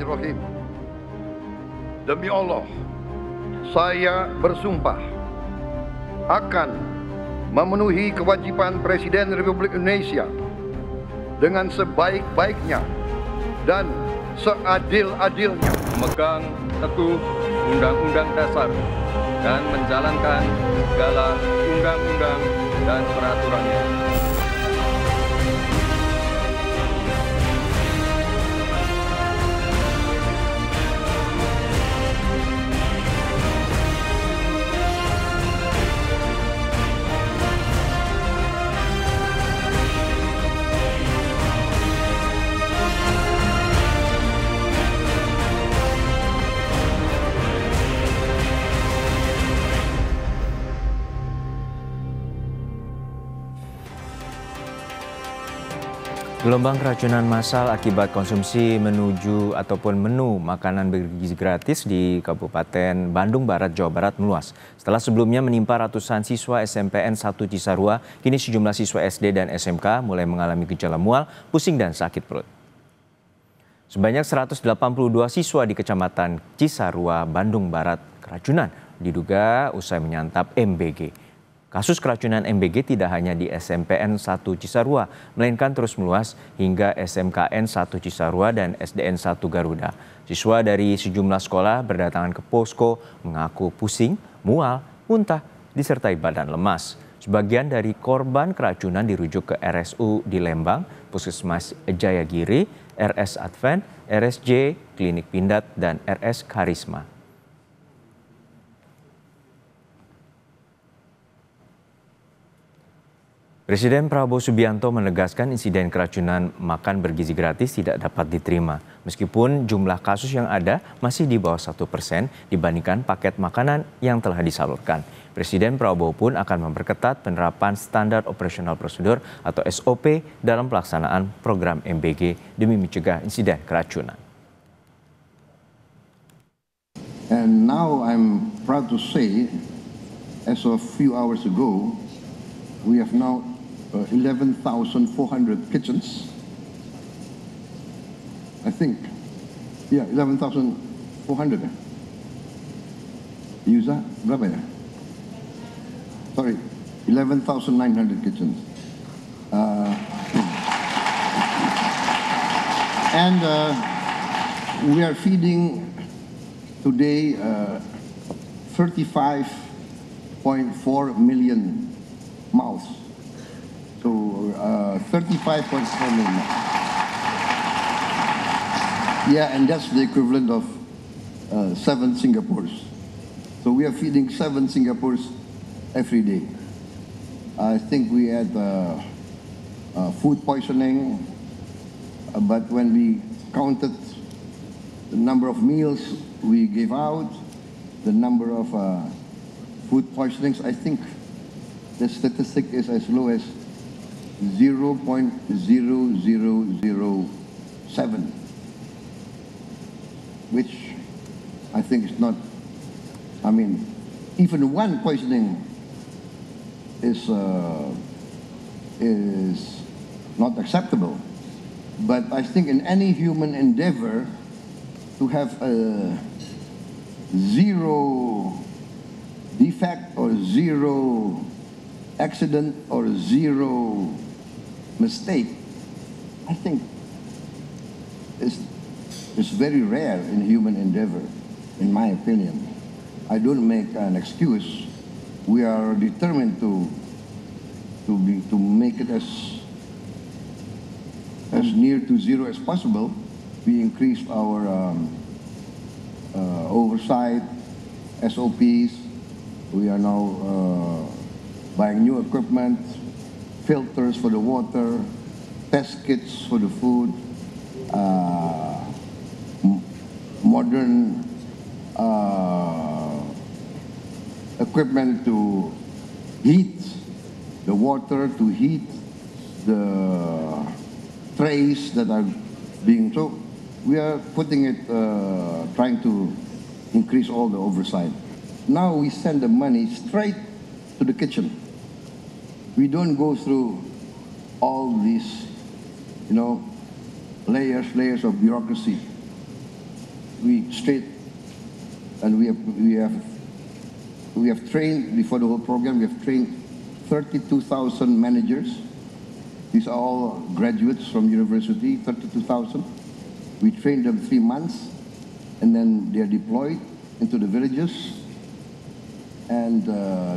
Bismillahirrahmanirrahim. Demi Allah, saya bersumpah akan memenuhi kewajiban Presiden Republik Indonesia dengan sebaik-baiknya dan seadil-adilnya. Memegang teguh Undang-Undang Dasar dan menjalankan segala undang-undang dan peraturannya. Gelombang keracunan massal akibat konsumsi menuju ataupun menu makanan bergizi gratis di Kabupaten Bandung Barat, Jawa Barat meluas. Setelah sebelumnya menimpa ratusan siswa SMPN 1 Cisarua, kini sejumlah siswa SD dan SMK mulai mengalami gejala mual, pusing dan sakit perut. Sebanyak 182 siswa di Kecamatan Cisarua, Bandung Barat keracunan diduga usai menyantap MBG. Kasus keracunan MBG tidak hanya di SMPN 1 Cisarua, melainkan terus meluas hingga SMKN 1 Cisarua dan SDN 1 Garuda. Siswa dari sejumlah sekolah berdatangan ke posko mengaku pusing, mual, muntah, disertai badan lemas. Sebagian dari korban keracunan dirujuk ke RSU di Lembang, Puskesmas Jayagiri, RS Advent, RSJ, Klinik Pindad, dan RS Karisma. Presiden Prabowo Subianto menegaskan insiden keracunan makan bergizi gratis tidak dapat diterima. Meskipun jumlah kasus yang ada masih di bawah 1% dibandingkan paket makanan yang telah disalurkan. Presiden Prabowo pun akan memperketat penerapan standar operasional prosedur atau SOP dalam pelaksanaan program MBG demi mencegah insiden keracunan. And now I'm proud to say, as of few hours ago, we have now 11,400 kitchens. I think, yeah, 11,400. Yusa, berapa ya? Sorry, 11,900 kitchens. And we are feeding today 35.4 million mouths. So 35.4 million. Yeah, and that's the equivalent of 7 Singapores. So we are feeding 7 Singapores every day. I think we had food poisoning, but when we counted the number of meals we gave out, the number of food poisonings, I think the statistic is as low as 0.0007, which I think is not, I mean, even one poisoning is not acceptable. But I think in any human endeavor to have a zero defect or zero accident or zero mistake, I think is very rare in human endeavor, in my opinion. I don't make an excuse. We are determined to make it as near to zero as possible. We increased our oversight, SOPs. We are now buying new equipment, filters for the water, test kits for the food, modern equipment to heat the water, to heat the trays that are being, so we are putting it, trying to increase all the oversight. Now we send the money straight to the kitchen. We don't go through all these, layers of bureaucracy. we straight, and we have trained before the whole program. We have trained 32,000 managers. These are all graduates from university. 32,000. We trained them 3 months, and then they are deployed into the villages. And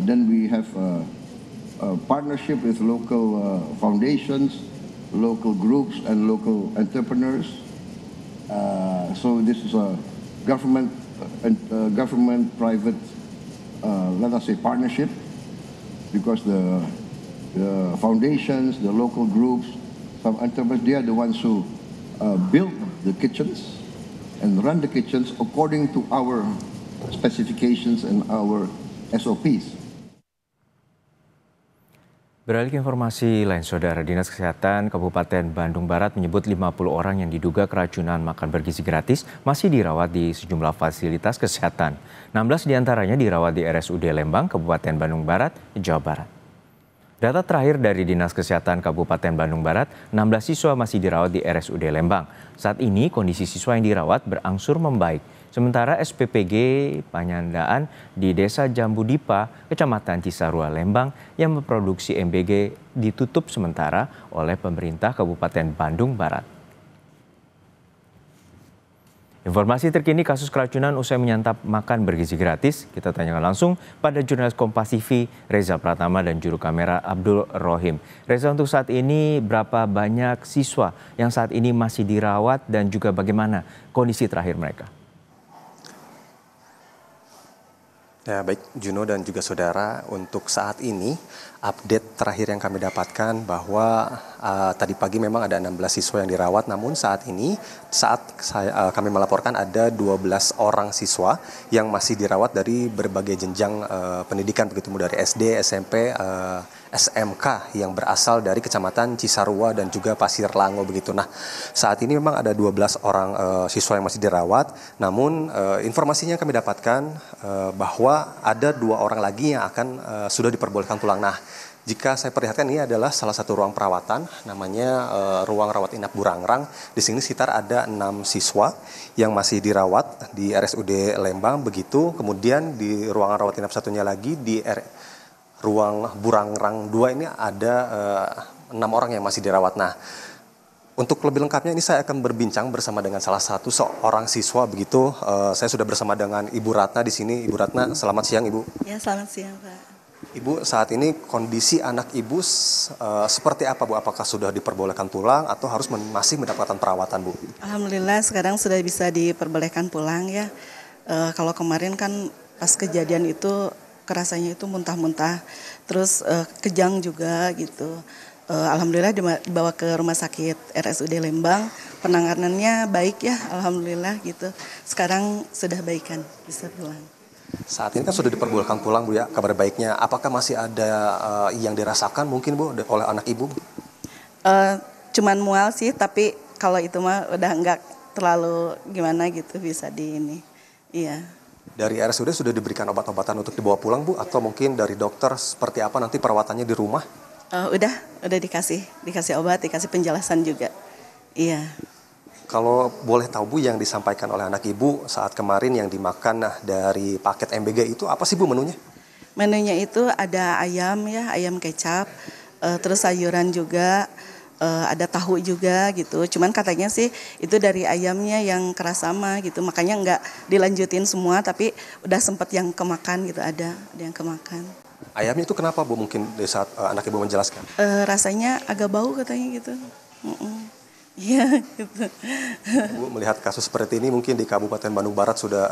then we have a partnership with local foundations, local groups, and local entrepreneurs. So this is a government-private, let us say, partnership, because the foundations, the local groups, some entrepreneurs, they are the ones who build the kitchens and run the kitchens according to our specifications and our SOPs. Beralih ke informasi lain, Saudara, Dinas Kesehatan Kabupaten Bandung Barat menyebut 50 orang yang diduga keracunan makan bergizi gratis masih dirawat di sejumlah fasilitas kesehatan. 16 diantaranya dirawat di RSUD Lembang, Kabupaten Bandung Barat, Jawa Barat. Data terakhir dari Dinas Kesehatan Kabupaten Bandung Barat, 16 siswa masih dirawat di RSUD Lembang. Saat ini kondisi siswa yang dirawat berangsur membaik. Sementara SPPG Panyandaan di Desa Jambudipa, Kecamatan Cisarua, Lembang yang memproduksi MBG ditutup sementara oleh pemerintah Kabupaten Bandung Barat. Informasi terkini kasus keracunan usai menyantap makan bergizi gratis, kita tanyakan langsung pada jurnalis Kompas TV Reza Pratama dan juru kamera Abdul Rohim. Reza, untuk saat ini berapa banyak siswa yang saat ini masih dirawat dan juga bagaimana kondisi terakhir mereka? Ya, baik Juno dan juga saudara, untuk saat ini update terakhir yang kami dapatkan bahwa tadi pagi memang ada 16 siswa yang dirawat, namun saat ini kami melaporkan ada 12 orang siswa yang masih dirawat dari berbagai jenjang pendidikan, begitu dari SD, SMP, SMK yang berasal dari Kecamatan Cisarua dan juga Pasir Lango begitu. Nah, saat ini memang ada 12 orang siswa yang masih dirawat, namun informasinya kami dapatkan bahwa ada 2 orang lagi yang akan sudah diperbolehkan pulang. Nah, jika saya perlihatkan ini adalah salah satu ruang perawatan, namanya ruang rawat inap Burangrang. Di sini sekitar ada 6 siswa yang masih dirawat di RSUD Lembang begitu. Kemudian di ruangan rawat inap satunya lagi di ruang Burangrang 2 ini ada 6 orang yang masih dirawat. Nah, untuk lebih lengkapnya ini saya akan berbincang bersama dengan salah satu seorang siswa begitu. Saya sudah bersama dengan Ibu Ratna di sini. Ibu Ratna, selamat siang Ibu. Ya, selamat siang Pak. Ibu, saat ini kondisi anak Ibu seperti apa Bu? Apakah sudah diperbolehkan pulang atau harus masih mendapatkan perawatan Bu? Alhamdulillah sekarang sudah bisa diperbolehkan pulang ya. Kalau kemarin kan pas kejadian itu kerasanya itu muntah-muntah, terus kejang juga gitu. Alhamdulillah dibawa ke rumah sakit RSUD Lembang, penanganannya baik ya, alhamdulillah gitu. Sekarang sudah baikan, bisa pulang. Saat ini kan sudah diperbolehkan pulang Bu ya, kabar baiknya. Apakah masih ada yang dirasakan mungkin Bu oleh anak Ibu? Cuman mual sih, tapi kalau itu mah udah enggak terlalu gimana gitu, bisa di ini. Iya. Dari RSUD sudah diberikan obat-obatan untuk dibawa pulang Bu, atau mungkin dari dokter seperti apa nanti perawatannya di rumah? Udah dikasih obat, dikasih penjelasan juga. Iya. Kalau boleh tahu Bu, yang disampaikan oleh anak Ibu saat kemarin yang dimakan dari paket MBG itu apa sih Bu menunya? Menunya itu ada ayam ya, ayam kecap, terus sayuran juga, ada tahu juga gitu. Cuman katanya sih itu dari ayamnya yang keras sama gitu, makanya nggak dilanjutin semua, tapi udah sempet yang kemakan gitu, ada yang kemakan. Ayamnya itu kenapa Bu, mungkin di saat anak Ibu menjelaskan? Rasanya agak bau katanya gitu. Iya gitu. Bu, melihat kasus seperti ini mungkin di Kabupaten Bandung Barat sudah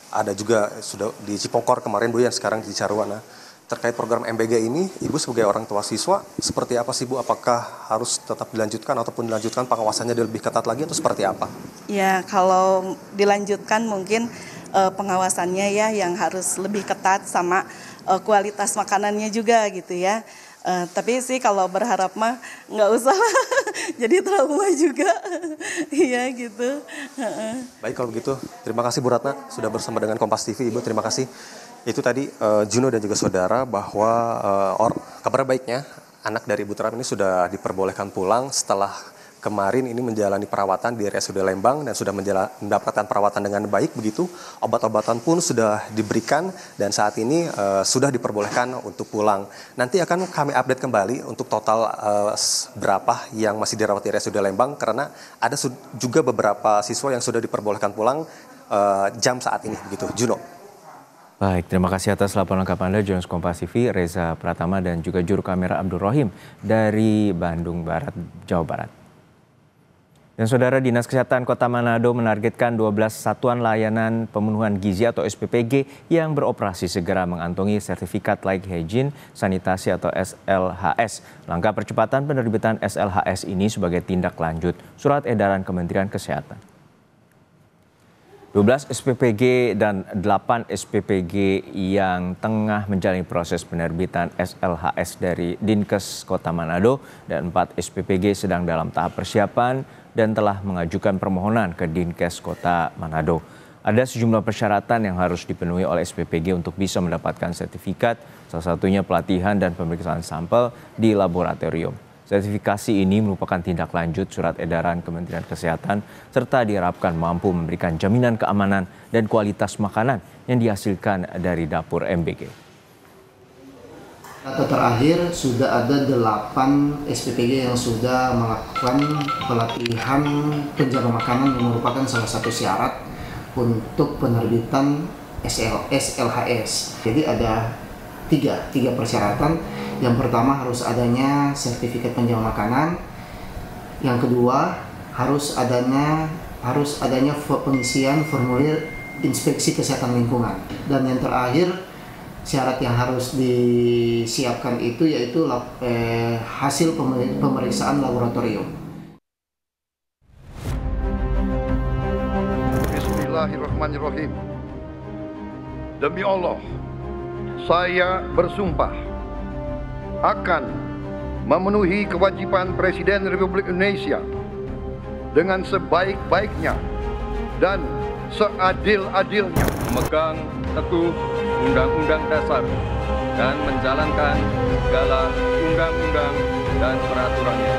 ada juga sudah di Cipokor kemarin Bu yang sekarang di Cisarua. Nah, terkait program MBG ini, Ibu sebagai orang tua siswa seperti apa sih Bu? Apakah harus tetap dilanjutkan ataupun dilanjutkan pengawasannya lebih ketat lagi atau seperti apa? Ya, kalau dilanjutkan mungkin pengawasannya ya yang harus lebih ketat sama kualitas makanannya juga gitu ya. Tapi sih kalau berharap mah nggak usah jadi trauma juga. Iya gitu. Baik kalau begitu, terima kasih Bu Ratna sudah bersama dengan Kompas TV. Ibu terima kasih. Itu tadi Juno dan juga saudara bahwa kabar baiknya anak dari Ibu Ratna ini sudah diperbolehkan pulang setelah kemarin ini menjalani perawatan di RSUD Lembang dan sudah mendapatkan perawatan dengan baik begitu. Obat-obatan pun sudah diberikan dan saat ini sudah diperbolehkan untuk pulang. Nanti akan kami update kembali untuk total berapa yang masih dirawat di RSUD Lembang karena ada juga beberapa siswa yang sudah diperbolehkan pulang jam saat ini begitu. Juno. Baik, terima kasih atas laporan lengkap Anda, jurnalis Kompas TV, Reza Pratama, dan juga juru kamera Abdul Rohim dari Bandung Barat, Jawa Barat. Dan Saudara, Dinas Kesehatan Kota Manado menargetkan 12 satuan layanan pemenuhan gizi atau SPPG yang beroperasi segera mengantongi sertifikat layak hygiene sanitasi atau SLHS. Langkah percepatan penerbitan SLHS ini sebagai tindak lanjut surat edaran Kementerian Kesehatan. 12 SPPG dan 8 SPPG yang tengah menjalani proses penerbitan SLHS dari Dinkes Kota Manado dan 4 SPPG sedang dalam tahap persiapan dan telah mengajukan permohonan ke Dinkes Kota Manado. Ada sejumlah persyaratan yang harus dipenuhi oleh SPPG untuk bisa mendapatkan sertifikat, salah satunya pelatihan dan pemeriksaan sampel di laboratorium. Sertifikasi ini merupakan tindak lanjut surat edaran Kementerian Kesehatan serta diharapkan mampu memberikan jaminan keamanan dan kualitas makanan yang dihasilkan dari dapur MBG. Data terakhir sudah ada 8 SPPG yang sudah melakukan pelatihan penjaga makanan yang merupakan salah satu syarat untuk penerbitan SLHS. Jadi ada tiga persyaratan. Yang pertama harus adanya sertifikat penjaga makanan. Yang kedua harus adanya pengisian formulir inspeksi kesehatan lingkungan. Dan yang terakhir syarat yang harus disiapkan itu yaitu hasil pemeriksaan laboratorium. Bismillahirrahmanirrahim. Demi Allah, saya bersumpah akan memenuhi kewajiban Presiden Republik Indonesia dengan sebaik-baiknya dan seadil-adilnya, memegang teguh Undang-Undang Dasar dan menjalankan segala undang-undang dan peraturannya.